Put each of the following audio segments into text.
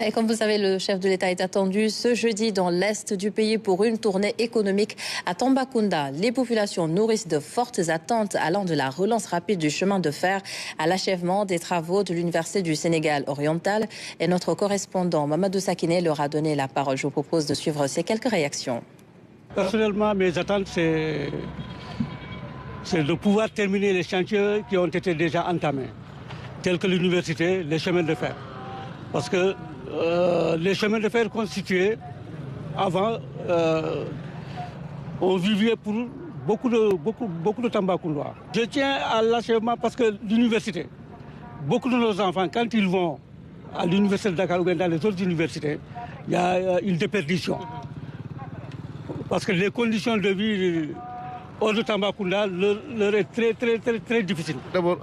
Et comme vous savez, le chef de l'État est attendu ce jeudi dans l'est du pays pour une tournée économique à Tambacounda. Les populations nourrissent de fortes attentes allant de la relance rapide du chemin de fer à l'achèvement des travaux de l'Université du Sénégal oriental. Et notre correspondant Mamadou Sakine leur a donné la parole. Je vous propose de suivre ces quelques réactions. Personnellement, mes attentes, c'est de pouvoir terminer les chantiers qui ont été déjà entamés, tels que l'université, les chemins de fer. Parce que les chemins de fer constitués, avant, on vivait pour beaucoup de Tambacoundois. Je tiens à l'achèvement parce que l'université, beaucoup de nos enfants, quand ils vont à l'université de Dakar ou dans les autres universités, il y a une déperdition. Parce que les conditions de vie hors de Tambacounda leur est très difficile. D'abord,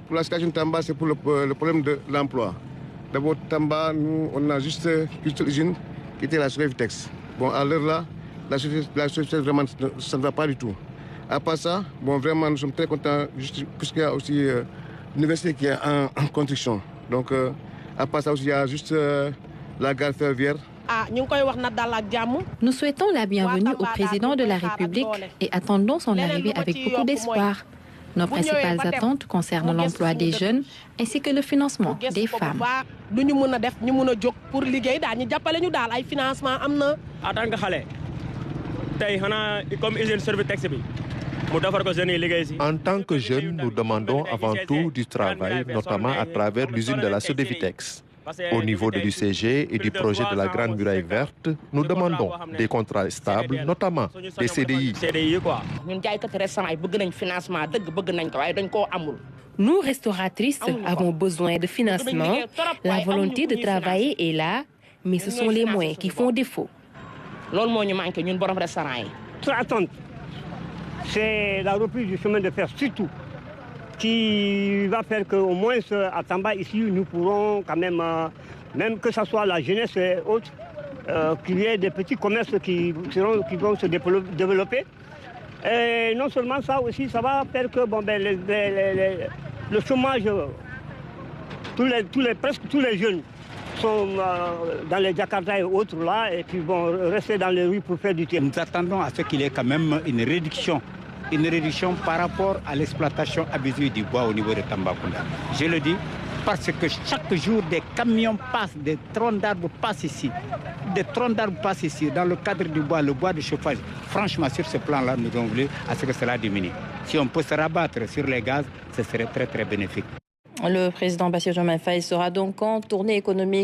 pour la situation de Tamba, c'est pour le problème de l'emploi. D'abord, Tamba, nous, on a juste une seule usine qui était la Sodevitex. Bon, à l'heure là, la Sodevitex, vraiment, ça ne va pas du tout. À part ça, bon, vraiment, nous sommes très contents, puisqu'il y a aussi l'université qui est en construction. Donc, à part ça aussi, il y a juste la gare ferroviaire. Nous souhaitons la bienvenue au président de la République et attendons son arrivée avec beaucoup d'espoir. Nos principales attentes concernent l'emploi des jeunes ainsi que le financement des femmes. En tant que jeunes, nous demandons avant tout du travail, notamment à travers l'usine de la Sodevitex. Au niveau de l'UCG et du projet de la Grande Muraille Verte, nous demandons des contrats stables, notamment des CDI. Nous, restauratrices, avons besoin de financement. La volonté de travailler est là, mais ce sont les moyens qui font défaut. Notre attente, c'est la reprise du chemin de fer, surtout, qui va faire qu'au moins à Tamba, ici, nous pourrons quand même, même que ce soit la jeunesse et autres, qu'il y ait des petits commerces qui vont se développer. Et non seulement ça aussi, ça va faire que le chômage, presque tous les jeunes sont dans les Jakarta et autres là, et puis vont rester dans les rues pour faire du thé. Nous attendons à ce qu'il y ait quand même une réduction par rapport à l'exploitation abusive du bois au niveau de Tambacounda. Je le dis parce que chaque jour des camions passent, des troncs d'arbres passent ici. Dans le cadre du bois, le bois de chauffage. Franchement, sur ce plan-là, nous avons voulu à ce que cela diminue. Si on peut se rabattre sur les gaz, ce serait très bénéfique. Le président Bassirou Diomaye Faye sera donc en tournée économique